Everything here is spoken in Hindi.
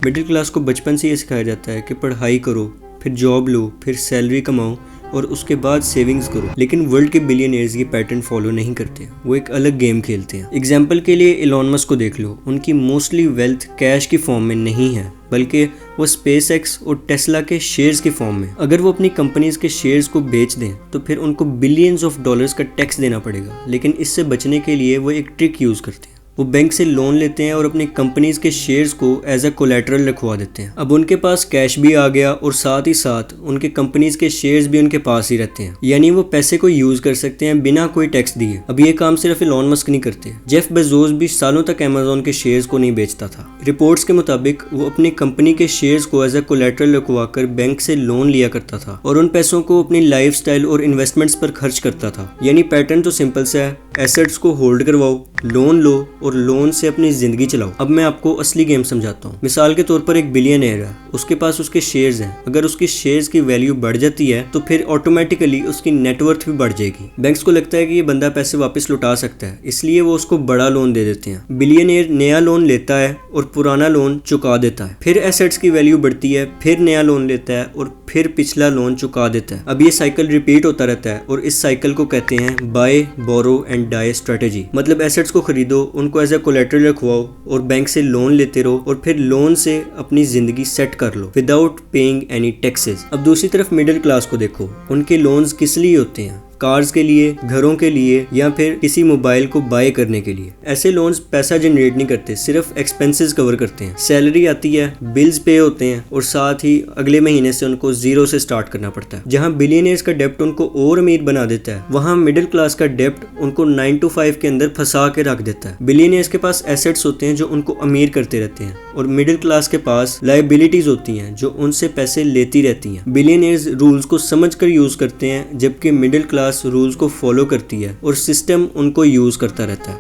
मिडिल क्लास को बचपन से ये सिखाया जाता है कि पढ़ाई करो, फिर जॉब लो, फिर सैलरी कमाओ और उसके बाद सेविंग्स करो। लेकिन वर्ल्ड के बिलियनियर्स ये पैटर्न फॉलो नहीं करते, वो एक अलग गेम खेलते हैं। एग्जाम्पल के लिए एलोन मस्क को देख लो, उनकी मोस्टली वेल्थ कैश की फॉर्म में नहीं है, बल्कि वो स्पेसएक्स और टेस्ला के शेयर्स की फॉर्म में। अगर वो अपनी कंपनीज के शेयर्स को बेच दें तो फिर उनको बिलियंस ऑफ डॉलर्स का टैक्स देना पड़ेगा। लेकिन इससे बचने के लिए वो एक ट्रिक यूज करते हैं, वो बैंक से लोन लेते हैं और अपनी कंपनीज के शेयर्स को एज अ कोलैटरल रखवा देते हैं। अब उनके पास कैश भी आ गया और साथ ही साथ उनके कंपनीज के शेयर्स भी उनके पास ही रहते हैं, यानी वो पैसे को यूज कर सकते हैं बिना कोई टैक्स दिए। अब ये काम सिर्फ एलोन मस्क नहीं करते, जेफ बेजोस भी सालों तक अमेज़न के शेयर्स को नहीं बेचता था। रिपोर्ट्स के मुताबिक वो अपनी कंपनी के शेयर्स को एज अ कोलैटरल रखवाकर बैंक से लोन लिया करता था और उन पैसों को अपनी लाइफस्टाइल और इन्वेस्टमेंट्स पर खर्च करता था। यानी पैटर्न तो सिंपल सा है, एसेट्स को होल्ड करवाओ, लोन लो और लोन से अपनी जिंदगी चलाओ। अब मैं आपको असली गेम समझाता हूँ। मिसाल के तौर पर एक बिलियनर है, उसके पास उसके शेयर्स हैं। अगर उसके शेयर्स की वैल्यू बढ़ जाती है तो फिर ऑटोमेटिकली उसकी नेटवर्थ भी बढ़ जाएगी। बैंक्स को लगता है कि ये बंदा पैसे वापस लौटा सकता है, इसलिए वो उसको बड़ा लोन दे देते हैं। बिलियनर नया लोन लेता है और पुराना लोन चुका देता है, फिर एसेट्स की वैल्यू बढ़ती है, फिर नया लोन लेता है और फिर पिछला लोन चुका देता है। अब ये साइकिल रिपीट होता रहता है और इस साइकिल को कहते हैं buy, borrow and die strategy. मतलब एसेट्स को खरीदो, उनको एज ए कोलैटरल रखवाओ और बैंक से लोन लेते रहो और फिर लोन से अपनी जिंदगी सेट कर लो विदाउट पेइंग एनी टैक्सेस। अब दूसरी तरफ मिडिल क्लास को देखो, उनके लोन्स किस लिए होते हैं? कार्स के लिए, घरों के लिए या फिर किसी मोबाइल को बाय करने के लिए। ऐसे लोन्स पैसा जनरेट नहीं करते, सिर्फ एक्सपेंसेस कवर करते हैं। सैलरी आती है, बिल्स पे होते हैं और साथ ही अगले महीने से उनको जीरो से स्टार्ट करना पड़ता है। जहां बिलियनियर्स का डेप्ट उनको और अमीर बना देता है, वहां मिडिल क्लास का डेप्ट उनको 9 to 5 के अंदर फंसा के रख देता है। बिलियनियर्स के पास एसेट्स होते हैं जो उनको अमीर करते रहते हैं और मिडिल क्लास के पास लायबिलिटीज होती हैं जो उनसे पैसे लेती रहती हैं। बिलियनियर्स रूल्स को समझकर यूज करते हैं, जबकि मिडिल क्लास रूल्स को फॉलो करती है और सिस्टम उनको यूज करता रहता है।